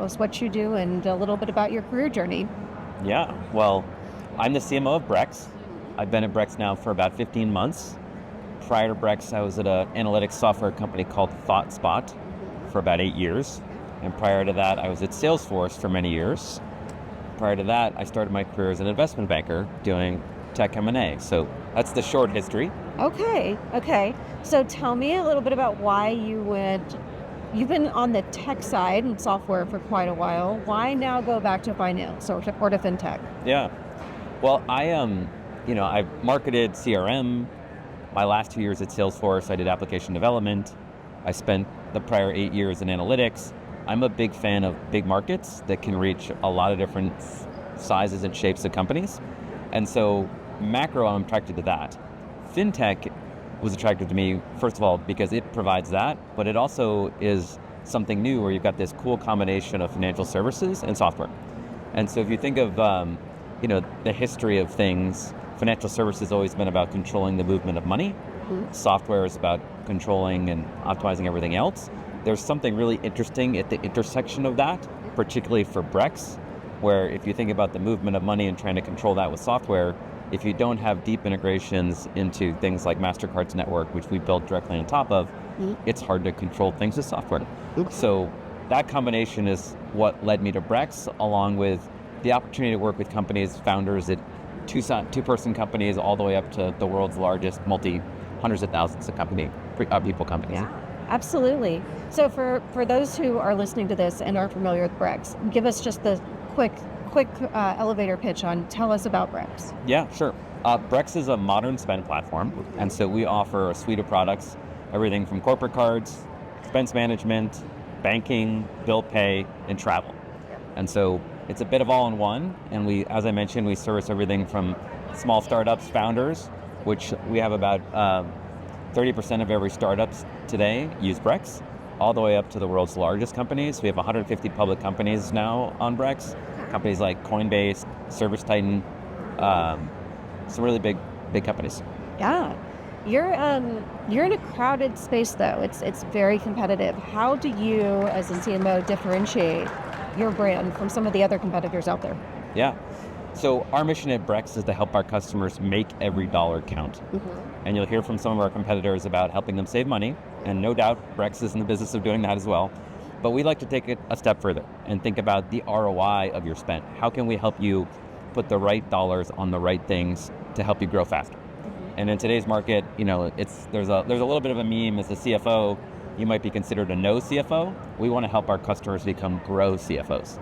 us what you do and a little bit about your career journey. Yeah, well, I'm the CMO of Brex. I've been at Brex now for about 15 months. Prior to Brex, I was at an analytics software company called ThoughtSpot for about 8 years. And prior to that, I was at Salesforce for many years. Prior to that, I started my career as an investment banker doing tech M&A. So that's the short history. Okay. So tell me a little bit about why you've been on the tech side and software for quite a while. Why now go back to finance or to FinTech? Yeah. Well, I've marketed CRM. My last 2 years at Salesforce, I did application development. I spent the prior 8 years in analytics. I'm a big fan of big markets that can reach a lot of different sizes and shapes of companies. And so macro, I'm attracted to that. FinTech was attractive to me, first of all, because it provides that, but it also is something new where you've got this cool combination of financial services and software. And so if you think of the history of things, financial services has always been about controlling the movement of money. Mm-hmm. Software is about controlling and optimizing everything else. There's something really interesting at the intersection of that, particularly for Brex, where if you think about the movement of money and trying to control that with software, if you don't have deep integrations into things like MasterCard's network, which we built directly on top of, it's hard to control things with software. So that combination is what led me to Brex, along with the opportunity to work with companies, founders at two-person companies, all the way up to the world's largest hundreds of thousands of people companies. Yeah, absolutely. So for those who are listening to this and aren't familiar with Brex, give us just the quick elevator pitch on tell us about Brex. Yeah, sure. Brex is a modern spend platform, and so we offer a suite of products, everything from corporate cards, expense management, banking, bill pay, and travel. And so it's a bit of all in one, and as I mentioned, we service everything from small startups, founders, which we have about 30% of every startups today use Brex, all the way up to the world's largest companies. We have 150 public companies now on Brex, companies like Coinbase, ServiceTitan, some really big companies. Yeah. You're in a crowded space though. It's very competitive. How do you, as a CMO, differentiate your brand from some of the other competitors out there? Yeah. So our mission at Brex is to help our customers make every dollar count. Mm-hmm. And you'll hear from some of our competitors about helping them save money. And no doubt Brex is in the business of doing that as well. But we like to take it a step further and think about the ROI of your spend. How can we help you put the right dollars on the right things to help you grow faster? And in today's market, there's a little bit of a meme as a CFO. You might be considered a no CFO. We want to help our customers become grow CFOs.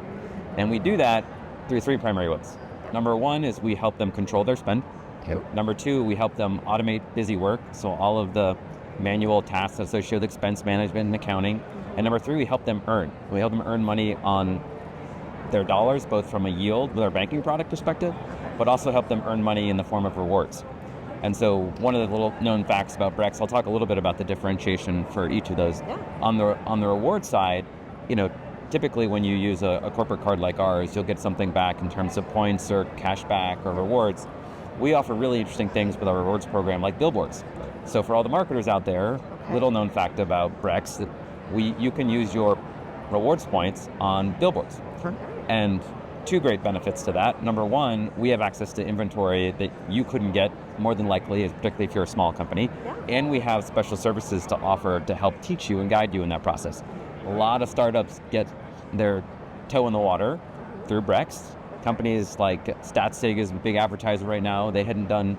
And we do that through three primary ways. Number one is we help them control their spend. Okay. Number two, we help them automate busy work, so all of the manual tasks associated with expense management and accounting. And number three, we help them earn. We help them earn money on their dollars, both from a yield with our banking product perspective, but also help them earn money in the form of rewards. And so one of the little known facts about Brex, I'll talk a little bit about the differentiation for each of those. Yeah. On the reward side, typically when you use a corporate card like ours, you'll get something back in terms of points or cash back or rewards. We offer really interesting things with our rewards program like billboards. So for all the marketers out there, little known fact about Brex, you can use your rewards points on billboards. Sure. And two great benefits to that. Number one, we have access to inventory that you couldn't get more than likely, particularly if you're a small company. Yeah. And we have special services to offer to help teach you and guide you in that process. A lot of startups get their toe in the water through Brex. Companies like StatSig is a big advertiser right now. They hadn't done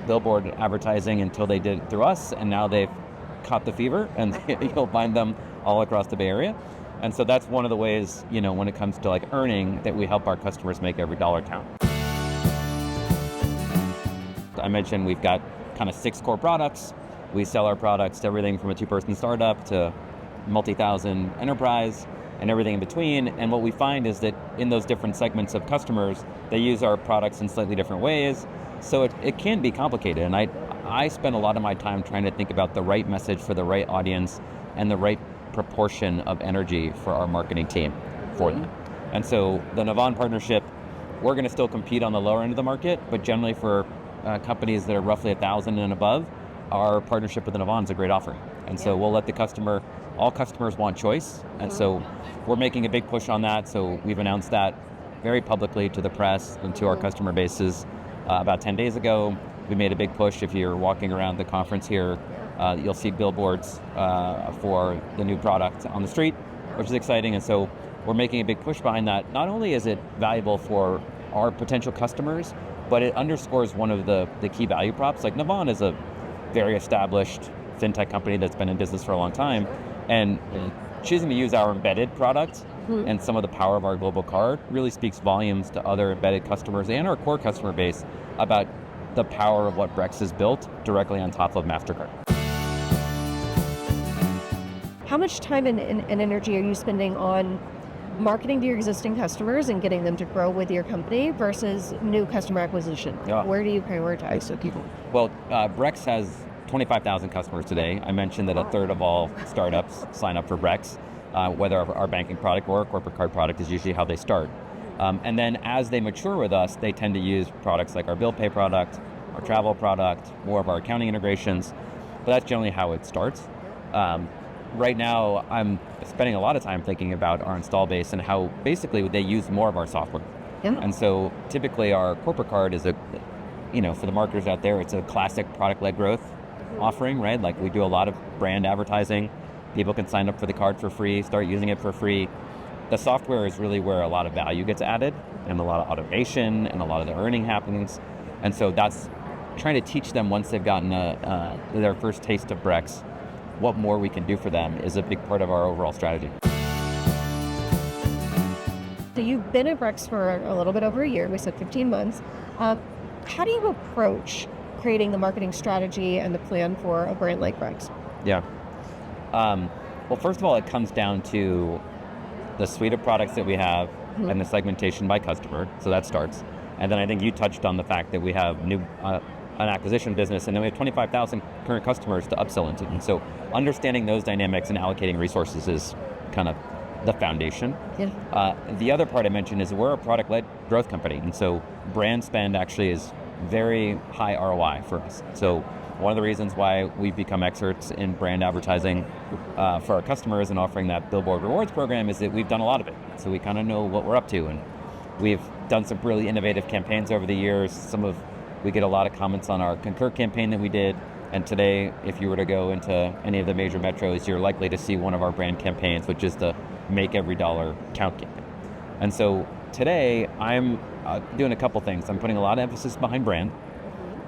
billboard advertising until they did it through us, and now they've caught the fever, and you'll find them all across the Bay Area. And so that's one of the ways, when it comes to earning, that we help our customers make every dollar count. I mentioned we've got kind of 6 core products. We sell our products to everything from a 2-person startup to multi-thousand enterprise and everything in between. And what we find is that in those different segments of customers, they use our products in slightly different ways. So it can be complicated. And I spend a lot of my time trying to think about the right message for the right audience and the right proportion of energy for our marketing team for them. And so the Navan partnership, we're going to still compete on the lower end of the market, but generally for companies that are roughly 1,000 and above, our partnership with the Navan is a great offering. And so we'll let the customer all customers want choice, and so we're making a big push on that. So we've announced that very publicly to the press and to our customer bases. About 10 days ago, we made a big push. If you're walking around the conference here, you'll see billboards for the new product on the street, which is exciting. And so we're making a big push behind that. Not only is it valuable for our potential customers, but it underscores one of the key value props. Like Navan is a very established FinTech company that's been in business for a long time, and choosing to use our embedded product and some of the power of our global card really speaks volumes to other embedded customers and our core customer base about the power of what Brex has built directly on top of MasterCard. How much time and energy are you spending on marketing to your existing customers and getting them to grow with your company versus new customer acquisition? Yeah. Where do you prioritize so people? Well, Brex has 25,000 customers today. I mentioned that a third of all startups sign up for Brex, whether our banking product or our corporate card product is usually how they start. And then as they mature with us, they tend to use products like our bill pay product, our travel product, more of our accounting integrations, but that's generally how it starts. Right now, I'm spending a lot of time thinking about our install base and how basically they use more of our software. Yeah. And so typically our corporate card is for the marketers out there, it's a classic product-led growth offering, right? Like we do a lot of brand advertising. People can sign up for the card for free, start using it for free. The software is really where a lot of value gets added and a lot of automation and a lot of the earning happens. And so that's trying to teach them once they've gotten their first taste of Brex, what more we can do for them is a big part of our overall strategy. So you've been at Brex for a little bit over a year. We said 15 months. How do you approach creating the marketing strategy and the plan for a brand like Brex? Yeah. Well, first of all, it comes down to the suite of products that we have and the segmentation by customer. So that starts. And then I think you touched on the fact that we have an acquisition business, and then we have 25,000 current customers to upsell into. And so understanding those dynamics and allocating resources is kind of the foundation. Yeah. The other part I mentioned is we're a product-led growth company, and so brand spend actually is very high ROI for us. So one of the reasons why we've become experts in brand advertising for our customers and offering that Billboard Rewards program is that we've done a lot of it. So we kind of know what we're up to, and we've done some really innovative campaigns over the years. We get a lot of comments on our Concur campaign that we did, and today, if you were to go into any of the major metros, you're likely to see one of our brand campaigns, which is the Make Every Dollar Count campaign. And so today, I'm doing a couple things. I'm putting a lot of emphasis behind brand,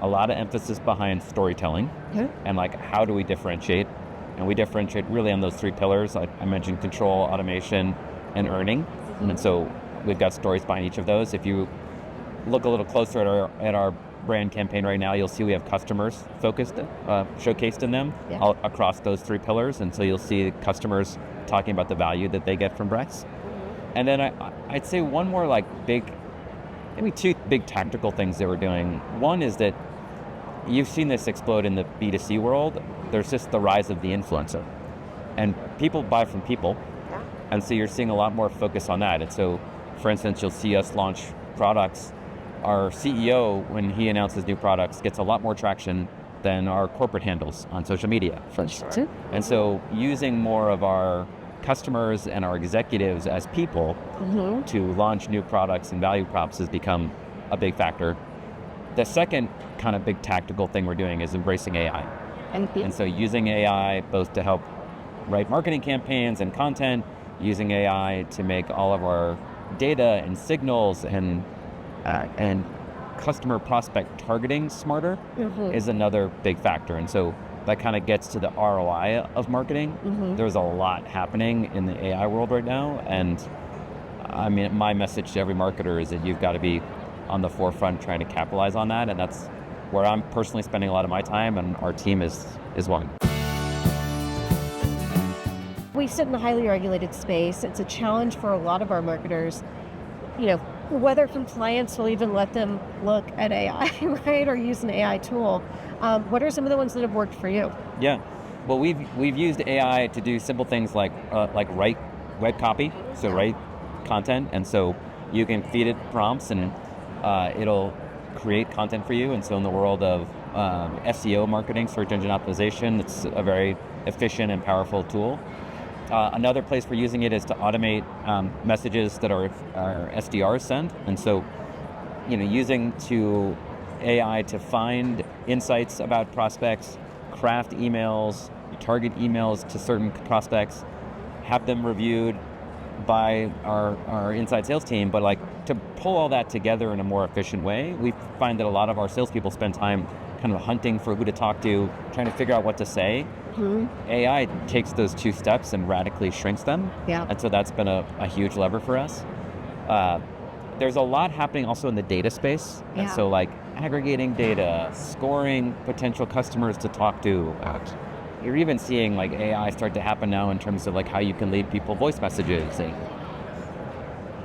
a lot of emphasis behind storytelling, and like how do we differentiate? And we differentiate really on those three pillars. I mentioned control, automation, and earning. And so we've got stories behind each of those. If you look a little closer at our brand campaign right now, you'll see we have customers focused, showcased in them across those three pillars. And so you'll see customers talking about the value that they get from Brex. And then I'd say one more maybe two big tactical things that we're doing. One is that you've seen this explode in the B2C world. There's just the rise of the influencer. And people buy from people. And so you're seeing a lot more focus on that. And so, for instance, you'll see us launch products. Our CEO, when he announces new products, gets a lot more traction than our corporate handles on social media, for instance. And so using more of our customers and our executives as people to launch new products and value props has become a big factor. The second kind of big tactical thing we're doing is embracing AI. And so using AI both to help write marketing campaigns and content, using AI to make all of our data and signals and customer prospect targeting smarter is another big factor. And so that kind of gets to the ROI of marketing. There's a lot happening in the AI world right now. And I mean, my message to every marketer is that you've got to be on the forefront trying to capitalize on that. And that's where I'm personally spending a lot of my time, and our team is one. We sit in a highly regulated space. It's a challenge for a lot of our marketers, whether compliance will even let them look at AI, right, or use an AI tool. What are some of the ones that have worked for you? Yeah, well, we've used AI to do simple things like write web copy, so write content, and so you can feed it prompts and it'll create content for you. And so in the world of SEO marketing, search engine optimization, it's a very efficient and powerful tool. Another place we're using it is to automate messages that our SDRs send. And so, using AI to find insights about prospects, craft emails, target emails to certain prospects, have them reviewed by our inside sales team, but to pull all that together in a more efficient way. We find that a lot of our salespeople spend time kind of hunting for who to talk to, trying to figure out what to say. AI takes those two steps and radically shrinks them. Yeah. And so that's been a huge lever for us. There's a lot happening also in the data space. Yeah. And so aggregating data, scoring potential customers to talk to. You're even seeing AI start to happen now in terms of how you can lead people voice messages. And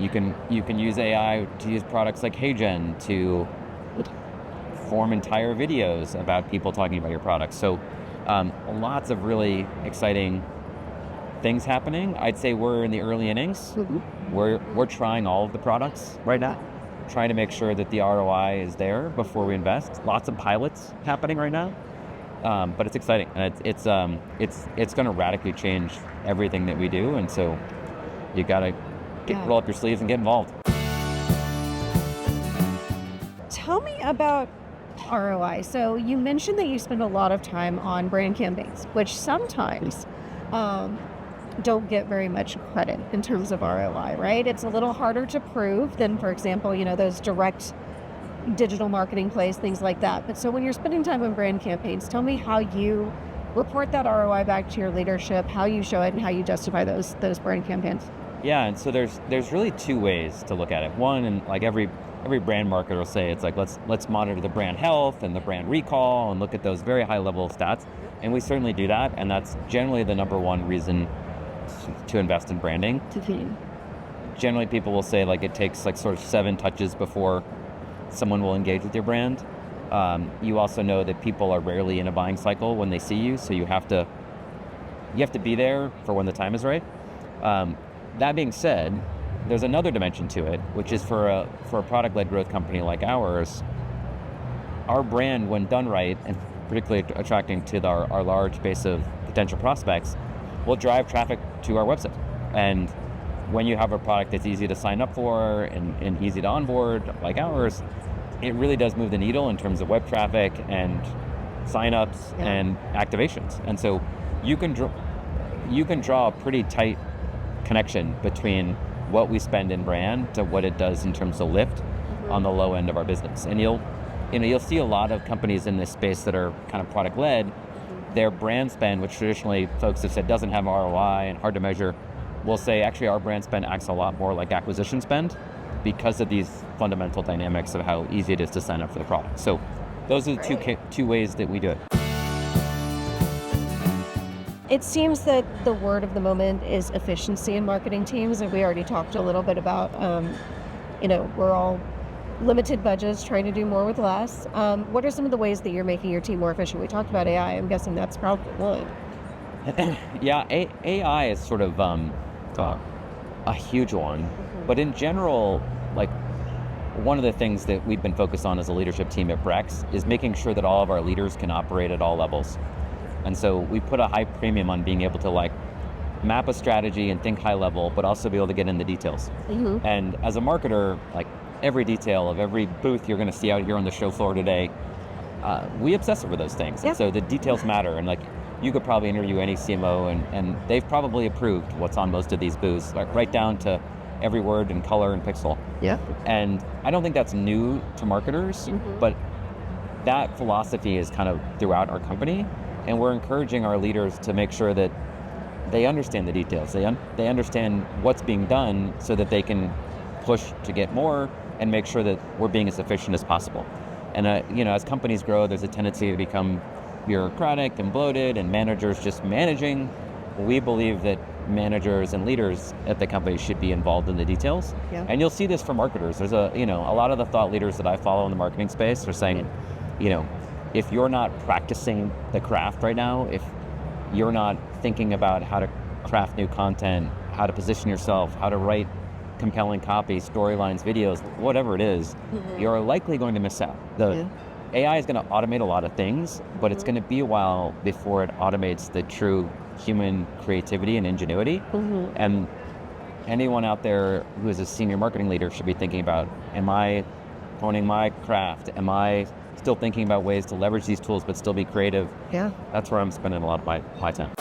you can use AI to use products like HeyGen to form entire videos about people talking about your products. So lots of really exciting things happening. I'd say we're in the early innings. We're trying all of the products right now, trying to make sure that the ROI is there before we invest. Lots of pilots happening right now, but it's exciting, and it's going to radically change everything that we do. And so you got to roll up your sleeves and get involved. Tell me about ROI. So you mentioned that you spend a lot of time on brand campaigns, which sometimes don't get very much credit in terms of ROI, right? It's a little harder to prove than, for example, those direct digital marketing plays, things like that. But so when you're spending time on brand campaigns, tell me how you report that ROI back to your leadership, how you show it, and how you justify those brand campaigns. Yeah, and so there's really two ways to look at it. One, and every brand marketer will say, it's let's monitor the brand health and the brand recall and look at those very high level stats. And we certainly do that, and that's generally the number one reason to invest in branding. Generally, people will say it takes sort of 7 touches before someone will engage with your brand. You also know that people are rarely in a buying cycle when they see you, so you have to be there for when the time is right. That being said, there's another dimension to it, which is for a product-led growth company like ours, our brand, when done right, and particularly attracting to our large base of potential prospects, will drive traffic to our website. And when you have a product that's easy to sign up for and easy to onboard like ours, it really does move the needle in terms of web traffic and signups and activations. And so you can draw a pretty tight connection between what we spend in brand to what it does in terms of lift on the low end of our business. And you'll see a lot of companies in this space that are kind of product led. Their brand spend, which traditionally folks have said doesn't have ROI and hard to measure, will say actually our brand spend acts a lot more like acquisition spend because of these fundamental dynamics of how easy it is to sign up for the product. So those are the two ways that we do it. It seems that the word of the moment is efficiency in marketing teams, and we already talked a little bit about, we're all limited budgets, trying to do more with less. What are some of the ways that you're making your team more efficient? We talked about AI. I'm guessing that's probably one. Yeah, AI is sort of a huge one. But in general, one of the things that we've been focused on as a leadership team at Brex is making sure that all of our leaders can operate at all levels. And so we put a high premium on being able to map a strategy and think high level, but also be able to get in the details. And as a marketer, every detail of every booth you're going to see out here on the show floor today, we obsess over those things. And so the details matter. And you could probably interview any CMO and they've probably approved what's on most of these booths, right down to every word and color and pixel. Yeah. And I don't think that's new to marketers, but that philosophy is kind of throughout our company. And we're encouraging our leaders to make sure that they understand the details. They understand what's being done so that they can push to get more and make sure that we're being as efficient as possible. And as companies grow, there's a tendency to become bureaucratic and bloated and managers just managing. We believe that managers and leaders at the company should be involved in the details. Yeah. And you'll see this from marketers. There's a lot of the thought leaders that I follow in the marketing space are saying, if you're not practicing the craft right now, if you're not thinking about how to craft new content, how to position yourself, how to write compelling copy, storylines, videos, whatever it is, you're likely going to miss out. AI is going to automate a lot of things, but it's going to be a while before it automates the true human creativity and ingenuity. And anyone out there who is a senior marketing leader should be thinking about, am I honing my craft? Am I still thinking about ways to leverage these tools but still be creative? Yeah. That's where I'm spending a lot of my time.